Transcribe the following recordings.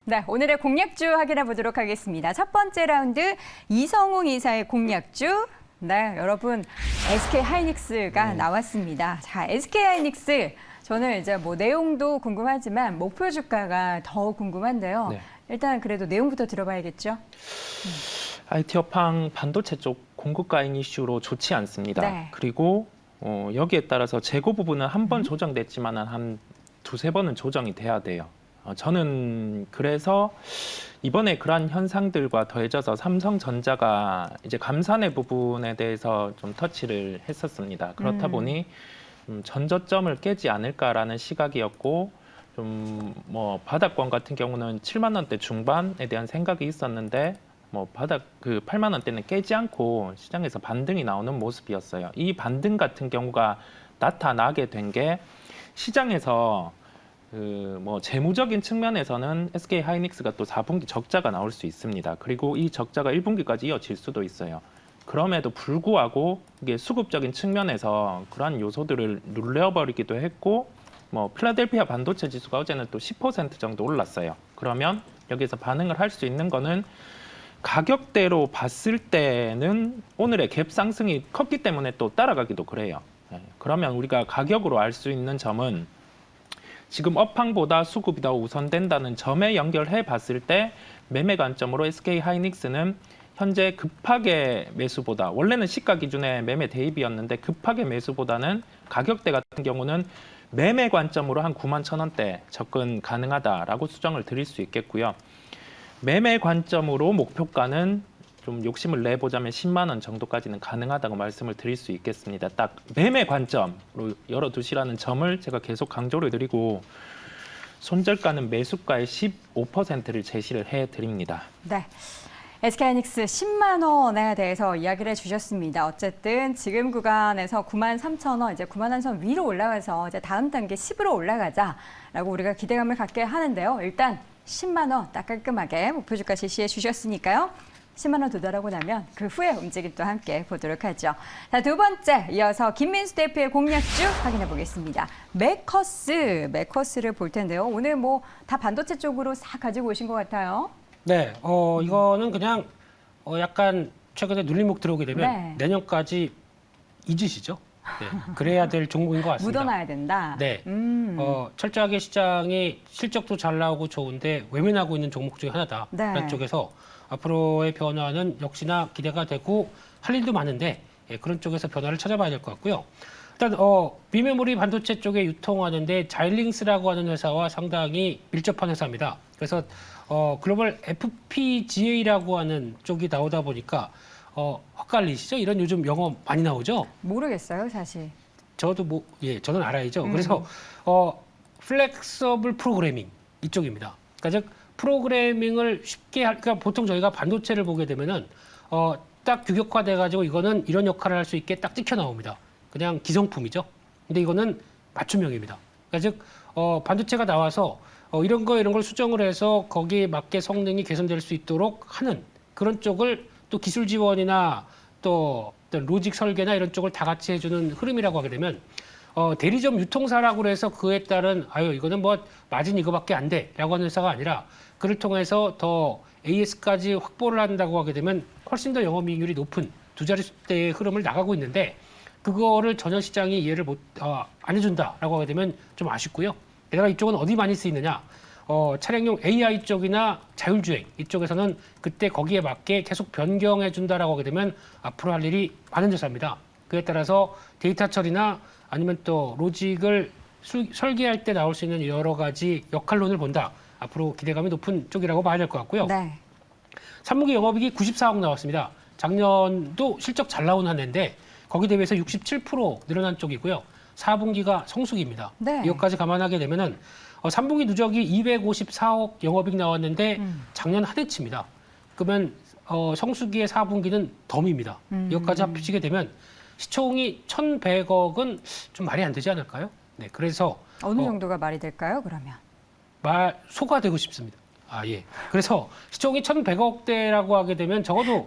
네, 오늘의 공략주 확인해 보도록 하겠습니다. 첫 번째 라운드 이성웅 이사의 공략주. 네, 여러분 SK 하이닉스가 나왔습니다. 자, SK 하이닉스 저는 이제 뭐 내용도 궁금하지만 목표 주가가 더 궁금한데요. 네. 일단 그래도 내용부터 들어봐야겠죠. IT 업황 반도체 쪽 공급가인 이슈로 좋지 않습니다. 네. 그리고 여기에 따라서 재고 부분은 한 번 조정됐지만 한 두세 번은 조정이 돼야 돼요. 저는 그래서 이번에 그러한 현상들과 더해져서 삼성전자가 이제 감산의 부분에 대해서 좀 터치를 했었습니다. 그렇다 보니 전저점을 깨지 않을까라는 시각이었고, 좀 뭐 바닥권 같은 경우는 7만 원대 중반에 대한 생각이 있었는데 뭐 바닥 그 8만 원대는 깨지 않고 시장에서 반등이 나오는 모습이었어요. 이 반등 같은 경우가 나타나게 된 게 시장에서 뭐 재무적인 측면에서는 SK 하이닉스가 또 4분기 적자가 나올 수 있습니다. 그리고 이 적자가 1분기까지 이어질 수도 있어요. 그럼에도 불구하고 이게 수급적인 측면에서 그러한 요소들을 눌려버리기도 했고, 뭐 필라델피아 반도체 지수가 어제는 또 10% 정도 올랐어요. 그러면 여기서 반응을 할 수 있는 거는 가격대로 봤을 때는 오늘의 갭 상승이 컸기 때문에 또 따라가기도 그래요. 그러면 우리가 가격으로 알 수 있는 점은 지금 업황보다 수급이 더 우선된다는 점에 연결해 봤을 때 매매 관점으로 SK 하이닉스는 현재 급하게 매수보다, 원래는 시가 기준의 매매 대입이었는데 급하게 매수보다는 가격대 같은 경우는 매매 관점으로 한 9만 1,000원대 접근 가능하다라고 수정을 드릴 수 있겠고요. 매매 관점으로 목표가는 좀 욕심을 내보자면 10만 원 정도까지는 가능하다고 말씀을 드릴 수 있겠습니다. 딱 매매 관점으로 열어두시라는 점을 제가 계속 강조를 드리고, 손절가는 매수가의 15%를 제시를 해드립니다. 네. SK하이닉스 10만 원에 대해서 이야기를 해주셨습니다. 어쨌든 지금 구간에서 9만 3천 원, 이제 9만 원 선 위로 올라가서 이제 다음 단계 10으로 올라가자라고 우리가 기대감을 갖게 하는데요. 일단 10만 원 딱 깔끔하게 목표 주가 제시해 주셨으니까요. 10만 원 도달하고 나면 그 후에 움직임 또 함께 보도록 하죠. 자, 두 번째 이어서 김민수 대표의 공략주 확인해 보겠습니다. 매커스를 볼 텐데요. 오늘 뭐 다 반도체 쪽으로 싹 가지고 오신 것 같아요. 네, 이거는 그냥 약간 최근에 눌림목 들어오게 되면 네. 내년까지 잊으시죠. 네, 그래야 될 종목인 것 같습니다. 묻어놔야 된다. 네, 철저하게 시장이 실적도 잘 나오고 좋은데 외면하고 있는 종목 중에 하나다. 네. 그런 쪽에서 앞으로의 변화는 역시나 기대가 되고 할 일도 많은데 그런 쪽에서 변화를 찾아봐야 될 것 같고요. 일단 비메모리 반도체 쪽에 유통하는데 자일링스라고 하는 회사와 상당히 밀접한 회사입니다. 그래서 글로벌 FPGA라고 하는 쪽이 나오다 보니까 헛갈리시죠? 이런 요즘 영어 많이 나오죠? 모르겠어요, 사실. 저도 저는 알아야죠. 그래서 플렉서블 프로그래밍 이쪽입니다. 그러니까 즉 프로그래밍을 쉽게 그러니까 보통 저희가 반도체를 보게 되면은 딱 규격화돼 가지고 이거는 이런 역할을 할 수 있게 딱 찍혀 나옵니다. 그냥 기성품이죠. 근데 이거는 맞춤형입니다. 그러니까 즉 반도체가 나와서 이런 걸 수정을 해서 거기에 맞게 성능이 개선될 수 있도록 하는 그런 쪽을 또 기술 지원이나 또 어떤 로직 설계나 이런 쪽을 다 같이 해주는 흐름이라고 하게 되면 대리점 유통사라고 해서 그에 따른 이거는 뭐 마진 이거밖에 안 돼라고 하는 회사가 아니라 그를 통해서 더 AS까지 확보를 한다고 하게 되면 훨씬 더 영업이익률이 높은 두 자릿수대의 흐름을 나가고 있는데 그거를 전혀 시장이 이해를 안 해준다라고 하게 되면 좀 아쉽고요. 게다가 이쪽은 어디 많이 쓰이느냐? 차량용 AI 쪽이나 자율주행 이쪽에서는 그때 거기에 맞게 계속 변경해 준다라고 하게 되면 앞으로 할 일이 많은 회사입니다. 그에 따라서 데이터 처리나 아니면 또 로직을 설계할 때 나올 수 있는 여러 가지 역할론을 본다. 앞으로 기대감이 높은 쪽이라고 봐야 될 것 같고요. 네. 3분기 영업이익이 94억 나왔습니다. 작년도 실적 잘 나온 한 해인데 거기 대비해서 67% 늘어난 쪽이고요. 4분기가 성수기입니다. 네. 이것까지 감안하게 되면은 3분기 누적이 254억 영업이익 나왔는데 작년 한 해치입니다. 그러면 성수기의 4분기는 덤입니다. 이것까지 합치게 되면 시총이 1,100억은 좀 말이 안 되지 않을까요? 네, 그래서 어느 정도가 말이 될까요, 그러면? 소가되고 싶습니다. 예. 그래서 시총이 1,100억대라고 하게 되면 적어도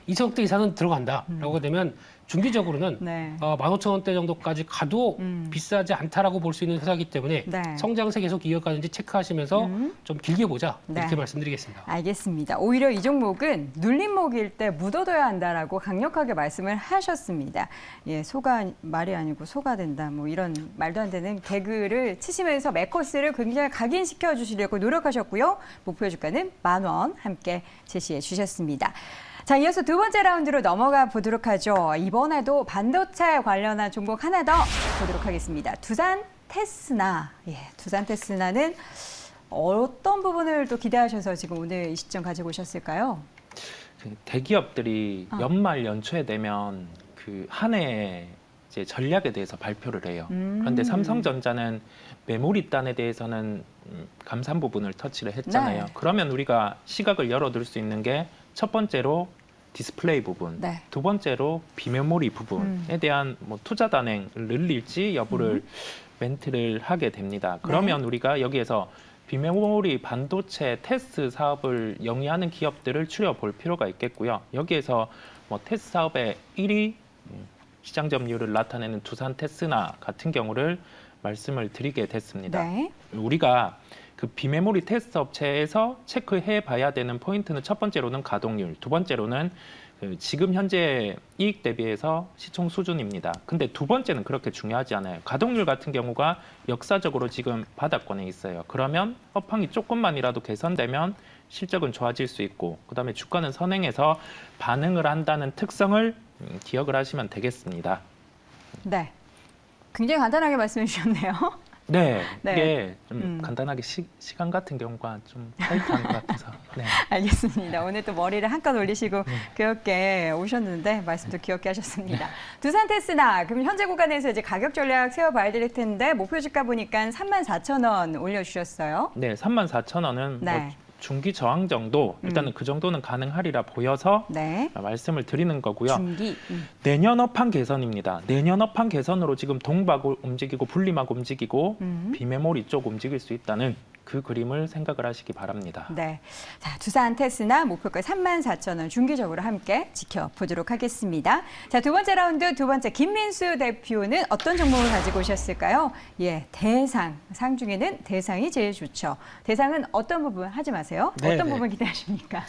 2천억대 이상은 들어간다라고 되면 중기적으로는 네. 15,000원대 정도까지 가도 비싸지 않다라고 볼 수 있는 회사이기 때문에 네. 성장세 계속 이어가는지 체크하시면서 좀 길게 보자 이렇게 네. 말씀드리겠습니다. 알겠습니다. 오히려 이 종목은 눌림목일 때 묻어둬야 한다라고 강력하게 말씀을 하셨습니다. 예, 소가 말이 아니고 소가 된다. 뭐 이런 말도 안 되는 개그를 치시면서 매커스를 굉장히 각인시켜 주시려고 노력하셨고요. 목표 주가는 10,000원 함께 제시해 주셨습니다. 자, 이어서 두 번째 라운드로 넘어가 보도록 하죠. 이번에도 반도체 관련한 종목 하나 더 보도록 하겠습니다. 두산 테스나. 예, 두산 테스나는 어떤 부분을 또 기대하셔서 지금 오늘 이 시점 가지고 오셨을까요? 그 대기업들이 연말 연초에 되면 그 한 해 이제 전략에 대해서 발표를 해요. 그런데 삼성전자는 메모리 단에 대해서는 감산 부분을 터치를 했잖아요. 네. 그러면 우리가 시각을 열어둘 수 있는 게 첫 번째로 디스플레이 부분, 네. 두 번째로 비메모리 부분에 대한 뭐 투자 단행을 늘릴지 여부를 멘트를 하게 됩니다. 그러면 우리가 여기에서 비메모리 반도체 테스트 사업을 영위하는 기업들을 추려볼 필요가 있겠고요. 여기에서 뭐 테스트 사업의 1위 시장 점유율을 나타내는 두산 테스나 같은 경우를 말씀을 드리게 됐습니다. 네. 우리가 그 비메모리 테스트 업체에서 체크해 봐야 되는 포인트는 첫 번째로는 가동률, 두 번째로는 그 지금 현재 이익 대비해서 시총 수준입니다. 근데 두 번째는 그렇게 중요하지 않아요. 가동률 같은 경우가 역사적으로 지금 바닥권에 있어요. 그러면 업황이 조금만이라도 개선되면 실적은 좋아질 수 있고, 그다음에 주가는 선행해서 반응을 한다는 특성을 기억을 하시면 되겠습니다. 네. 굉장히 간단하게 말씀해 주셨네요. 네, 네. 이게 좀 간단하게 시간 같은 경우가 좀 타이트한 것 같아서. 네. 알겠습니다. 오늘 또 머리를 한껏 올리시고 귀엽게 오셨는데 말씀도 귀엽게 하셨습니다. 두산 테스나 그럼 현재 구간에서 이제 가격 전략 세워봐야 될 텐데 목표 주가 보니까 34,000원 올려주셨어요. 네, 34,000원은 네. 뭐 중기 저항 정도, 일단은 그 정도는 가능하리라 보여서 네. 말씀을 드리는 거고요. 중기. 내년 업황 개선입니다. 내년 업황 개선으로 지금 동박 움직이고 분리막 움직이고 비메모리 쪽 움직일 수 있다는 그 그림을 생각을 하시기 바랍니다. 네. 자, 두산 테스나 목표가 34,000원 중기적으로 함께 지켜보도록 하겠습니다. 자, 두 번째 라운드 두 번째 김민수 대표는 어떤 종목을 가지고 오셨을까요? 예, 대상. 상 중에는 대상이 제일 좋죠. 대상은 어떤 부분 하지 마세요. 네, 어떤 네. 부분 기대하십니까?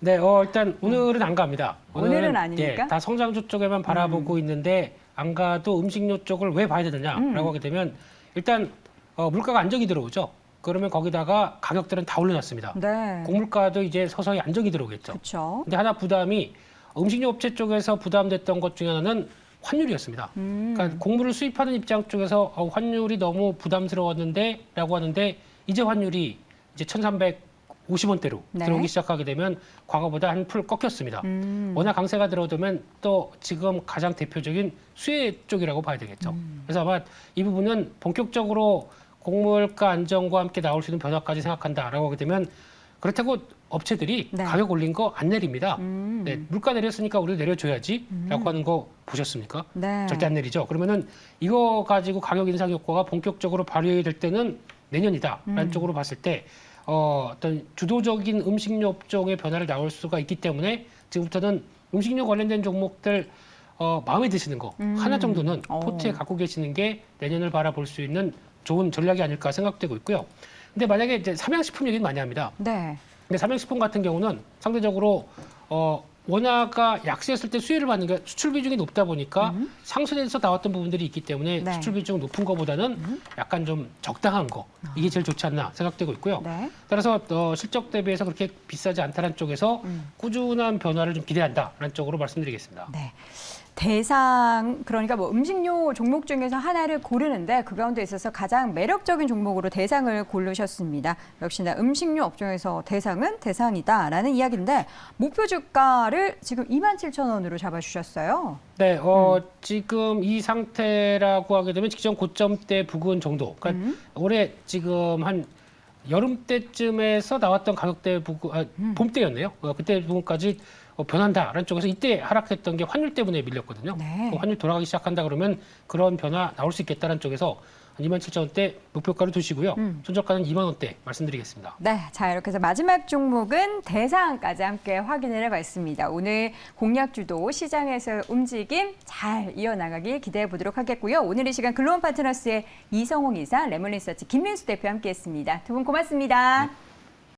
네, 일단 오늘은 안 갑니다. 오늘은 아닙니까? 예, 다 성장주 쪽에만 바라보고 있는데 안 가도 음식료 쪽을 왜 봐야 되느냐라고 하게 되면 일단 물가가 안정이 들어오죠. 그러면 거기다가 가격들은 다 올려놨습니다. 네. 곡물가도 이제 서서히 안정이 들어오겠죠. 그렇죠. 근데 하나 부담이 음식료 업체 쪽에서 부담됐던 것 중에 하나는 환율이었습니다. 그러니까 곡물을 수입하는 입장 쪽에서 환율이 너무 부담스러웠는데라고 하는데 이제 환율이 이제 1,350원대로 네. 들어오기 시작하게 되면 과거보다 한 풀 꺾였습니다. 워낙 강세가 들어오면 또 지금 가장 대표적인 수혜 쪽이라고 봐야 되겠죠. 그래서 아마 이 부분은 본격적으로 곡물가 안정과 함께 나올 수 있는 변화까지 생각한다라고 하게 되면 그렇다고 업체들이 네. 가격 올린 거 안 내립니다. 네, 물가 내렸으니까 우리도 내려줘야지라고 하는 거 보셨습니까? 네. 절대 안 내리죠. 그러면은 이거 가지고 가격 인상 효과가 본격적으로 발휘될 때는 내년이다라는 쪽으로 봤을 때 어떤 주도적인 음식료 업종의 변화를 나올 수가 있기 때문에 지금부터는 음식료 관련된 종목들 마음에 드시는 거 하나 정도는 포트에 갖고 계시는 게 내년을 바라볼 수 있는 좋은 전략이 아닐까 생각되고 있고요. 근데 만약에 이제 삼양식품 얘기는 많이 합니다. 네. 근데 삼양식품 같은 경우는 상대적으로 원화가 약세했을 때 수혜를 받는 게 수출 비중이 높다 보니까 상수에서 나왔던 부분들이 있기 때문에 네. 수출 비중 높은 거보다는 약간 좀 적당한 거 이게 제일 좋지 않나 생각되고 있고요. 네. 따라서 실적 대비해서 그렇게 비싸지 않다는 쪽에서 꾸준한 변화를 좀 기대한다라는 쪽으로 말씀드리겠습니다. 네. 대상 그러니까 뭐 음식료 종목 중에서 하나를 고르는데 그 가운데 있어서 가장 매력적인 종목으로 대상을 고르셨습니다. 역시나 음식료 업종에서 대상은 대상이다라는 이야기인데 목표 주가를 지금 27,000원으로 잡아주셨어요. 네, 지금 이 상태라고 하게 되면 직전 고점대 부근 정도. 그러니까 올해 지금 한 여름 때쯤에서 나왔던 가격대 부근, 봄 때였네요. 그때 부분까지 변한다라는 쪽에서 이때 하락했던 게 환율 때문에 밀렸거든요. 네. 환율 돌아가기 시작한다 그러면 그런 변화 나올 수 있겠다는 쪽에서 27,000원대 목표가로 두시고요. 손절가는 2만 원대 말씀드리겠습니다. 네, 자 이렇게 해서 마지막 종목은 대상까지 함께 확인을 해봤습니다. 오늘 공략주도 시장에서 움직임 잘 이어나가길 기대해 보도록 하겠고요. 오늘 이 시간 글로벌 파트너스의 이성홍 이사, 레몬리서치 김민수 대표 함께했습니다. 두 분 고맙습니다.